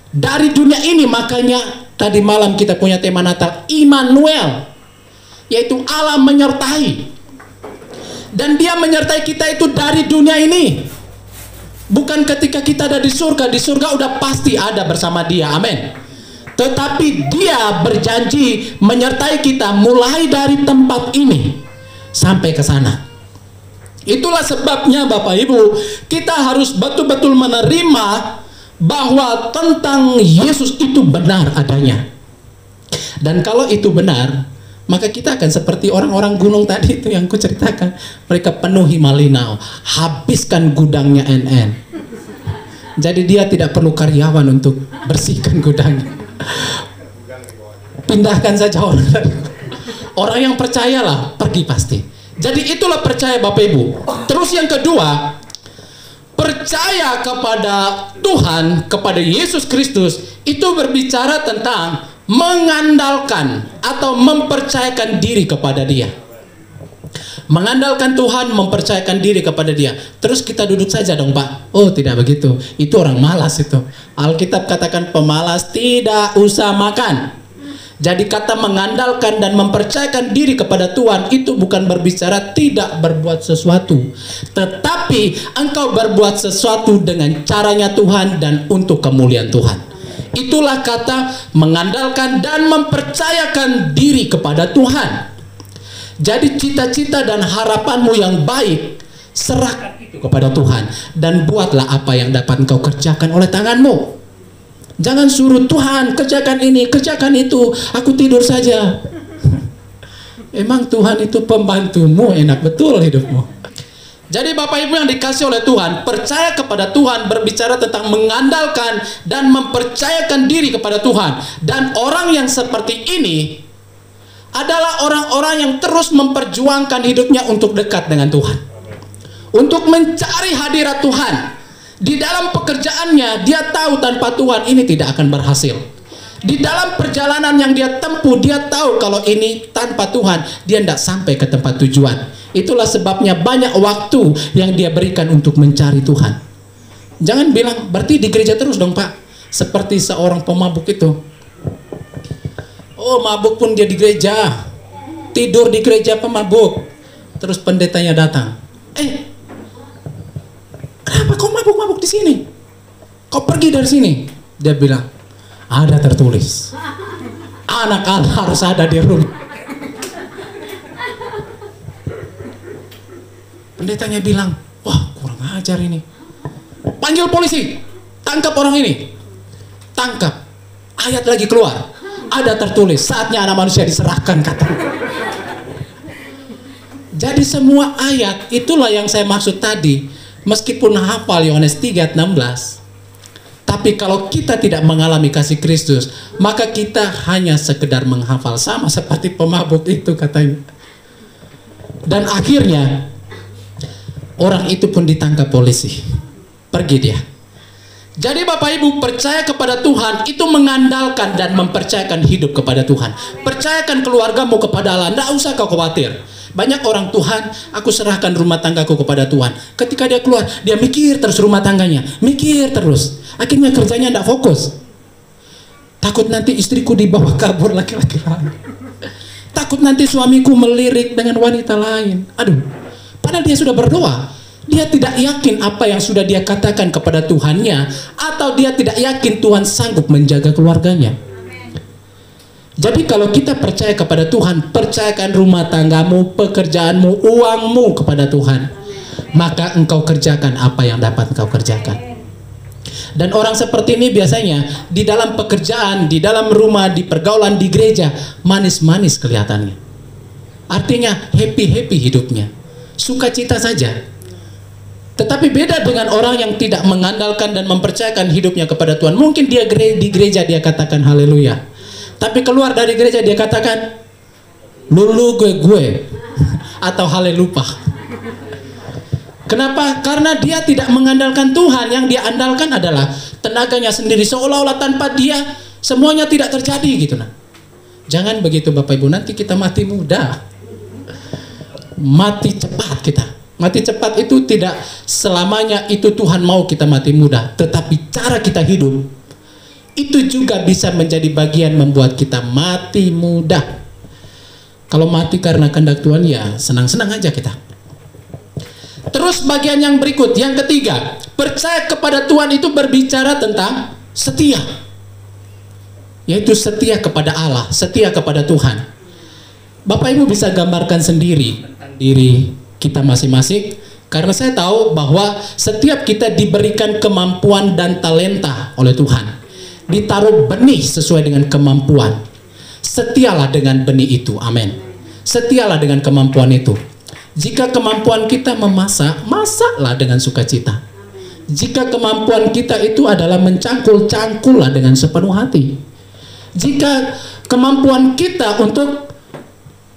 Dari dunia ini, makanya tadi malam kita punya tema Natal, Immanuel, yaitu Allah menyertai. Dan dia menyertai kita itu dari dunia ini. Bukan ketika kita ada di surga udah pasti ada bersama dia, amin. Tetapi dia berjanji menyertai kita mulai dari tempat ini sampai ke sana. Itulah sebabnya Bapak Ibu, kita harus betul-betul menerima bahwa tentang Yesus itu benar adanya. Dan kalau itu benar, maka kita akan seperti orang-orang gunung tadi itu yang kuceritakan. Mereka penuhi Malinau, habiskan gudangnya NN. Jadi dia tidak perlu karyawan untuk bersihkan gudangnya. Pindahkan saja orang yang percayalah pergi pasti. Jadi itulah percaya Bapak Ibu. Terus yang kedua, percaya kepada Tuhan, kepada Yesus Kristus, itu berbicara tentang mengandalkan atau mempercayakan diri kepada dia. Mengandalkan Tuhan, mempercayakan diri kepada dia. Terus kita duduk saja dong Pak. Oh tidak begitu, itu orang malas itu. Alkitab katakan pemalas tidak usah makan. Jadi kata mengandalkan dan mempercayakan diri kepada Tuhan itu bukan berbicara tidak berbuat sesuatu, tetapi engkau berbuat sesuatu dengan caranya Tuhan dan untuk kemuliaan Tuhan. Itulah kata mengandalkan dan mempercayakan diri kepada Tuhan. Jadi cita-cita dan harapanmu yang baik, serahkan itu kepada Tuhan dan buatlah apa yang dapat engkau kerjakan oleh tanganmu. Jangan suruh Tuhan kerjakan ini, kerjakan itu, aku tidur saja. Emang Tuhan itu pembantumu, enak betul hidupmu. Jadi Bapak Ibu yang dikasih oleh Tuhan, percaya kepada Tuhan berbicara tentang mengandalkan dan mempercayakan diri kepada Tuhan. Dan orang yang seperti ini adalah orang-orang yang terus memperjuangkan hidupnya untuk dekat dengan Tuhan, untuk mencari hadirat Tuhan. Di dalam pekerjaannya dia tahu tanpa Tuhan ini tidak akan berhasil. Di dalam perjalanan yang dia tempuh, dia tahu kalau ini tanpa Tuhan dia tidak sampai ke tempat tujuan. Itulah sebabnya banyak waktu yang dia berikan untuk mencari Tuhan. Jangan bilang berarti di gereja terus dong Pak, seperti seorang pemabuk itu. Oh, mabuk pun dia di gereja, tidur di gereja pemabuk. Terus pendetanya datang, kenapa kau mabuk-mabuk di sini? Kau pergi dari sini. Dia bilang, ada tertulis, anak Allah harus ada di rumah. Pendetanya bilang, wah kurang ajar ini. Panggil polisi, tangkap orang ini. Tangkap. Ayat lagi keluar, ada tertulis, saatnya anak manusia diserahkan, kata. Jadi semua ayat, itulah yang saya maksud tadi. Meskipun hafal Yohanes 3:16, tapi kalau kita tidak mengalami kasih Kristus, maka kita hanya sekedar menghafal, sama seperti pemabuk itu katanya. Dan akhirnya orang itu pun ditangkap polisi. Pergi dia. Jadi Bapak Ibu, percaya kepada Tuhan itu mengandalkan dan mempercayakan hidup kepada Tuhan. Percayakan keluargamu kepada Allah, tidak usah kau khawatir. Banyak orang, Tuhan, aku serahkan rumah tanggaku kepada Tuhan. Ketika dia keluar, dia mikir terus rumah tangganya, mikir terus. Akhirnya kerjanya tidak fokus. Takut nanti istriku dibawa kabur laki-laki lain. Takut nanti suamiku melirik dengan wanita lain. Aduh, padahal dia sudah berdoa. Dia tidak yakin apa yang sudah dia katakan kepada Tuhannya, atau dia tidak yakin Tuhan sanggup menjaga keluarganya. Jadi kalau kita percaya kepada Tuhan, percayakan rumah tanggamu, pekerjaanmu, uangmu kepada Tuhan, maka engkau kerjakan apa yang dapat engkau kerjakan. Dan orang seperti ini biasanya di dalam pekerjaan, di dalam rumah, di pergaulan, di gereja, manis-manis kelihatannya. Artinya happy-happy hidupnya, sukacita saja. Tetapi beda dengan orang yang tidak mengandalkan dan mempercayakan hidupnya kepada Tuhan. Mungkin dia di gereja dia katakan haleluya, tapi keluar dari gereja dia katakan lulu gue atau halelupa. Kenapa? Karena dia tidak mengandalkan Tuhan. Yang dia andalkan adalah tenaganya sendiri, seolah-olah tanpa dia semuanya tidak terjadi gitu. Nah, jangan begitu Bapak Ibu, nanti kita mati muda, mati cepat kita. Mati cepat itu tidak selamanya itu Tuhan mau kita mati muda, tetapi cara kita hidup itu juga bisa menjadi bagian membuat kita mati muda. Kalau mati karena kehendak Tuhan, ya senang-senang aja kita. Terus bagian yang berikut, yang ketiga, percaya kepada Tuhan itu berbicara tentang setia, yaitu setia kepada Allah, setia kepada Tuhan. Bapak Ibu bisa gambarkan sendiri tentang diri kita masing-masing, karena saya tahu bahwa setiap kita diberikan kemampuan dan talenta oleh Tuhan, ditaruh benih sesuai dengan kemampuan. Setialah dengan benih itu, amin. Setialah dengan kemampuan itu. Jika kemampuan kita memasak, masaklah dengan sukacita. Jika kemampuan kita itu adalah mencangkul, cangkullah dengan sepenuh hati. Jika kemampuan kita untuk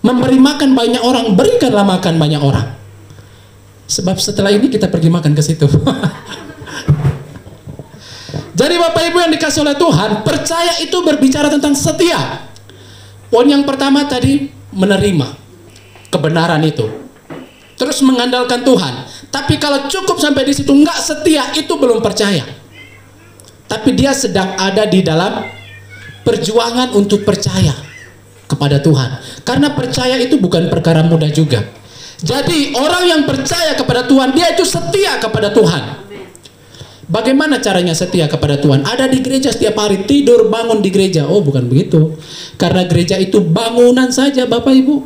memberi makan banyak orang, berikanlah makan banyak orang. Sebab setelah ini kita pergi makan ke situ. Jadi Bapak Ibu yang dikasih oleh Tuhan, percaya itu berbicara tentang setia. Poin yang pertama tadi, menerima kebenaran itu, terus mengandalkan Tuhan. Tapi kalau cukup sampai di situ, nggak setia, itu belum percaya. Tapi dia sedang ada di dalam perjuangan untuk percaya kepada Tuhan. Karena percaya itu bukan perkara mudah juga. Jadi orang yang percaya kepada Tuhan, dia itu setia kepada Tuhan. Bagaimana caranya setia kepada Tuhan? Ada di gereja setiap hari, tidur bangun di gereja. Oh, bukan begitu. Karena gereja itu bangunan saja Bapak Ibu.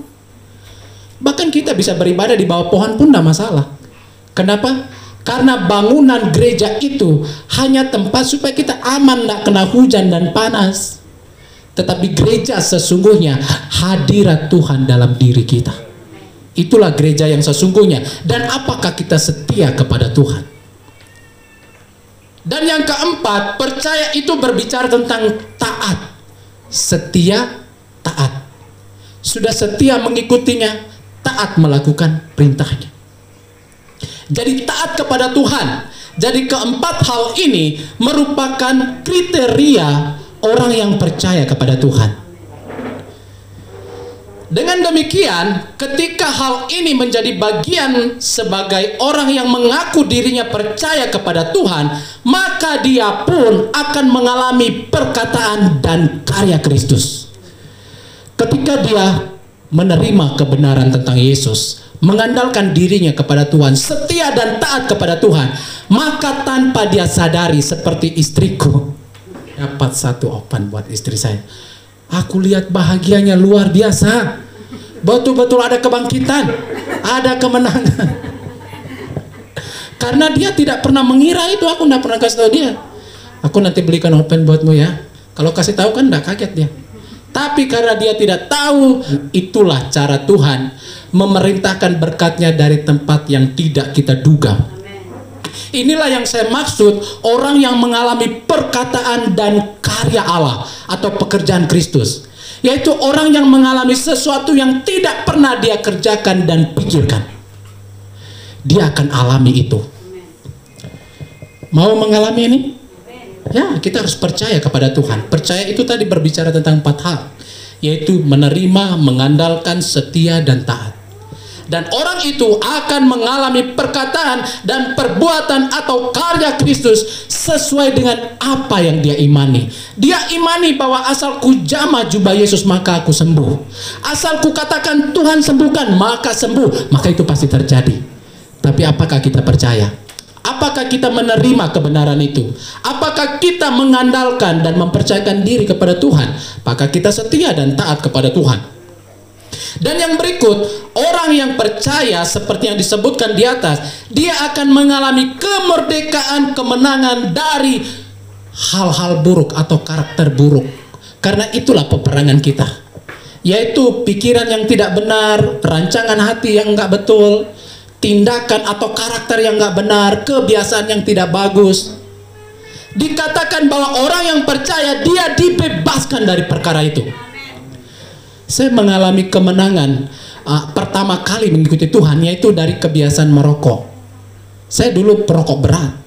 Bahkan kita bisa beribadah di bawah pohon pun tidak masalah. Kenapa? Karena bangunan gereja itu hanya tempat supaya kita aman, tidak kena hujan dan panas. Tetapi gereja sesungguhnya hadirat Tuhan dalam diri kita. Itulah gereja yang sesungguhnya. Dan apakah kita setia kepada Tuhan? Dan yang keempat, percaya itu berbicara tentang taat. Setia, taat. sudah setia mengikutinya, taat melakukan perintahnya. Jadi taat kepada Tuhan. Jadi keempat hal ini merupakan kriteria orang yang percaya kepada Tuhan. Dengan demikian, ketika hal ini menjadi bagian sebagai orang yang mengaku dirinya percaya kepada Tuhan, maka dia pun akan mengalami perkataan dan karya Kristus. Ketika dia menerima kebenaran tentang Yesus, mengandalkan dirinya kepada Tuhan, setia dan taat kepada Tuhan, maka tanpa dia sadari, seperti istriku, dapat satu opan buat istri saya. Aku lihat bahagianya luar biasa. Betul-betul ada kebangkitan, ada kemenangan. Karena dia tidak pernah mengira itu, aku tidak pernah kasih tahu dia. Aku nanti belikan open buatmu ya. Kalau kasih tahu kan tidak kaget dia. Tapi karena dia tidak tahu, itulah cara Tuhan memerintahkan berkatnya dari tempat yang tidak kita duga. Inilah yang saya maksud, orang yang mengalami perkataan dan karya Allah atau pekerjaan Kristus, yaitu orang yang mengalami sesuatu yang tidak pernah dia kerjakan dan pikirkan. Dia akan alami itu. Mau mengalami ini? Ya, kita harus percaya kepada Tuhan. Percaya itu tadi berbicara tentang 4 hal, yaitu menerima, mengandalkan, setia, dan taat. Dan orang itu akan mengalami perkataan dan perbuatan atau karya Kristus sesuai dengan apa yang dia imani. Dia imani bahwa asal ku jamah jubah Yesus maka aku sembuh. Asal ku katakan Tuhan sembuhkan maka sembuh. Maka itu pasti terjadi. Tapi apakah kita percaya? Apakah kita menerima kebenaran itu? Apakah kita mengandalkan dan mempercayakan diri kepada Tuhan? Apakah kita setia dan taat kepada Tuhan? Dan yang berikut, orang yang percaya seperti yang disebutkan di atas, dia akan mengalami kemerdekaan, kemenangan dari hal-hal buruk atau karakter buruk. Karena itulah peperangan kita, yaitu pikiran yang tidak benar, rancangan hati yang nggak betul, tindakan atau karakter yang nggak benar, kebiasaan yang tidak bagus. Dikatakan bahwa orang yang percaya dia dibebaskan dari perkara itu. Saya mengalami kemenangan pertama kali mengikuti Tuhan, yaitu dari kebiasaan merokok. Saya dulu perokok berat.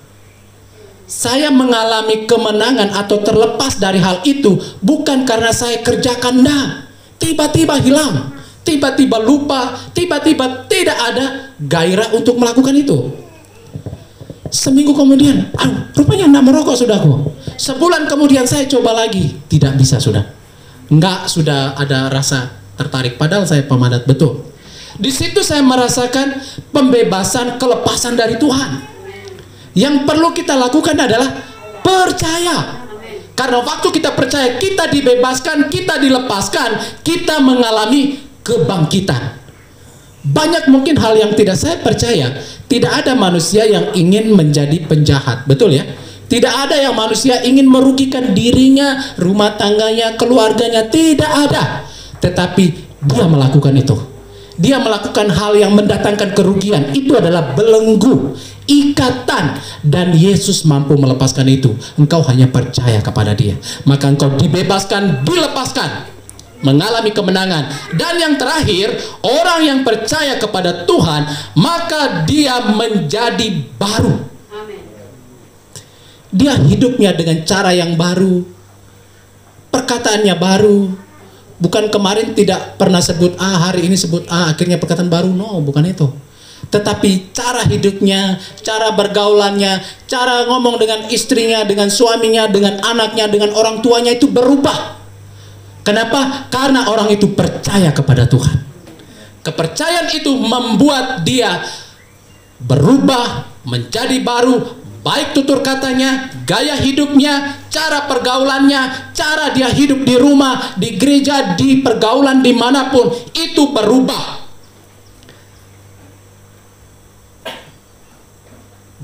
Saya mengalami kemenangan atau terlepas dari hal itu bukan karena saya kerjakan, nah, tiba-tiba hilang, tiba-tiba lupa, tiba-tiba tidak ada gairah untuk melakukan itu. Seminggu kemudian, rupanya tidak merokok sudahku. Sebulan kemudian saya coba lagi, tidak bisa sudah. Enggak, sudah ada rasa tertarik, padahal saya pemadat betul. Di situ saya merasakan pembebasan, kelepasan dari Tuhan. Yang perlu kita lakukan adalah percaya. Karena waktu kita percaya, kita dibebaskan, kita dilepaskan, kita mengalami kebangkitan. Banyak mungkin hal yang tidak saya percaya. Tidak ada manusia yang ingin menjadi penjahat, betul ya? Tidak ada yang manusia ingin merugikan dirinya, rumah tangganya, keluarganya. Tidak ada. Tetapi dia melakukan itu. Dia melakukan hal yang mendatangkan kerugian. Itu adalah belenggu, ikatan. Dan Yesus mampu melepaskan itu. Engkau hanya percaya kepada dia. Maka engkau dibebaskan, dilepaskan. Mengalami kemenangan. Dan yang terakhir, orang yang percaya kepada Tuhan, maka dia menjadi baru. Dia hidupnya dengan cara yang baru, perkataannya baru. Bukan kemarin tidak pernah sebut A, hari ini sebut A, akhirnya perkataan baru. No, bukan itu. Tetapi cara hidupnya, cara bergaulannya, cara ngomong dengan istrinya, dengan suaminya, dengan anaknya, dengan orang tuanya itu berubah. Kenapa? Karena orang itu percaya kepada Tuhan. Kepercayaan itu membuat dia berubah, menjadi baru. Baik tutur katanya, gaya hidupnya, cara pergaulannya, cara dia hidup di rumah, di gereja, di pergaulan dimanapun, itu berubah.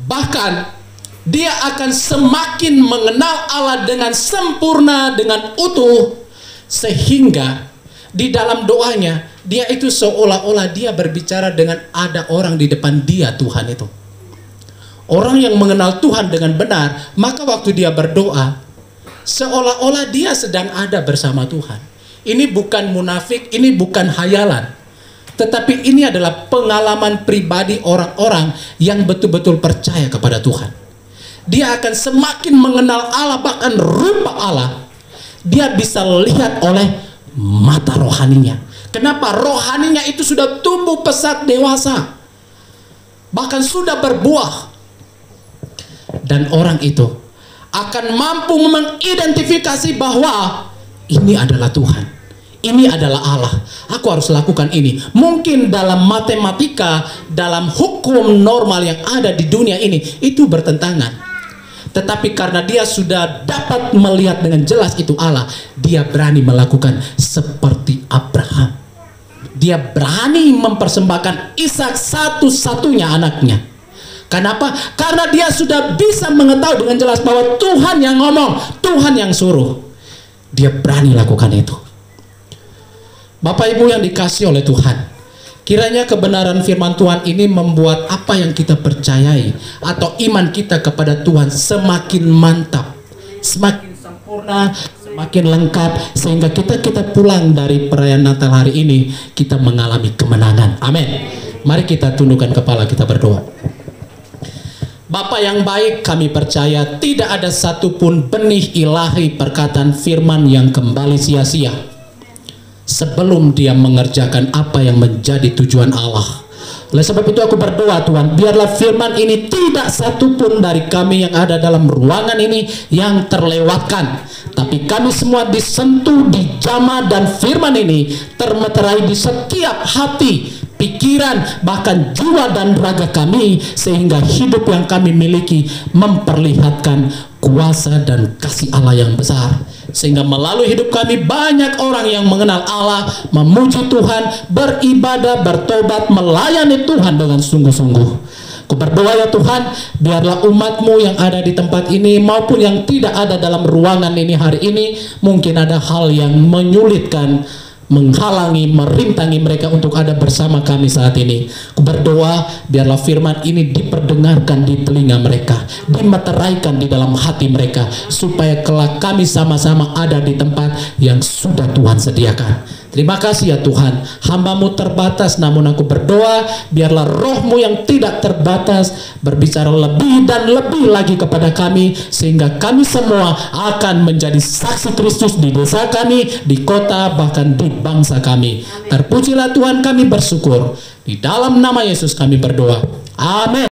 Bahkan dia akan semakin mengenal Allah dengan sempurna, dengan utuh, sehingga di dalam doanya dia itu seolah-olah dia berbicara dengan ada orang di depan dia, Tuhan itu. Orang yang mengenal Tuhan dengan benar, maka waktu dia berdoa, seolah-olah dia sedang ada bersama Tuhan. Ini bukan munafik, ini bukan hayalan. Tetapi ini adalah pengalaman pribadi orang-orang yang betul-betul percaya kepada Tuhan. Dia akan semakin mengenal Allah, bahkan rupa Allah. Dia bisa lihat oleh mata rohaninya. Kenapa? Rohaninya itu sudah tumbuh pesat dewasa, bahkan sudah berbuah. Dan orang itu akan mampu mengidentifikasi bahwa ini adalah Tuhan, ini adalah Allah. Aku harus lakukan ini. Mungkin dalam matematika, dalam hukum normal yang ada di dunia ini, itu bertentangan. Tetapi karena dia sudah dapat melihat dengan jelas itu Allah, dia berani melakukan seperti Abraham. Dia berani mempersembahkan Ishak, satu-satunya anaknya. Kenapa? Karena dia sudah bisa mengetahui dengan jelas bahwa Tuhan yang ngomong, Tuhan yang suruh. Dia berani lakukan itu. Bapak Ibu yang dikasihi oleh Tuhan, kiranya kebenaran firman Tuhan ini membuat apa yang kita percayai atau iman kita kepada Tuhan semakin mantap, semakin sempurna, semakin lengkap, sehingga kita pulang dari perayaan Natal hari ini kita mengalami kemenangan. Amin. Mari kita tundukkan kepala, kita berdoa. Bapa yang baik, kami percaya tidak ada satupun benih ilahi perkataan firman yang kembali sia-sia sebelum dia mengerjakan apa yang menjadi tujuan Allah. Oleh sebab itu aku berdoa, Tuhan, biarlah firman ini tidak satupun dari kami yang ada dalam ruangan ini yang terlewatkan, tapi kami semua disentuh, dijamah, dan firman ini termeterai di setiap hati, pikiran, bahkan jiwa dan raga kami, sehingga hidup yang kami miliki memperlihatkan kuasa dan kasih Allah yang besar. Sehingga melalui hidup kami banyak orang yang mengenal Allah, memuji Tuhan, beribadah, bertobat, melayani Tuhan dengan sungguh-sungguh. Aku berdoa ya Tuhan, biarlah umat-Mu yang ada di tempat ini maupun yang tidak ada dalam ruangan ini hari ini, mungkin ada hal yang menyulitkan, menghalangi, merintangi mereka untuk ada bersama kami saat ini. Aku berdoa biarlah firman ini diperdengarkan di telinga mereka, dimeteraikan di dalam hati mereka, supaya kelak kami sama-sama ada di tempat yang sudah Tuhan sediakan. Terima kasih ya Tuhan, hamba-Mu terbatas, namun aku berdoa biarlah Roh-Mu yang tidak terbatas berbicara lebih dan lebih lagi kepada kami, sehingga kami semua akan menjadi saksi Kristus di desa kami, di kota, bahkan di bangsa kami. Terpujilah Tuhan, kami bersyukur. Di dalam nama Yesus kami berdoa. Amin.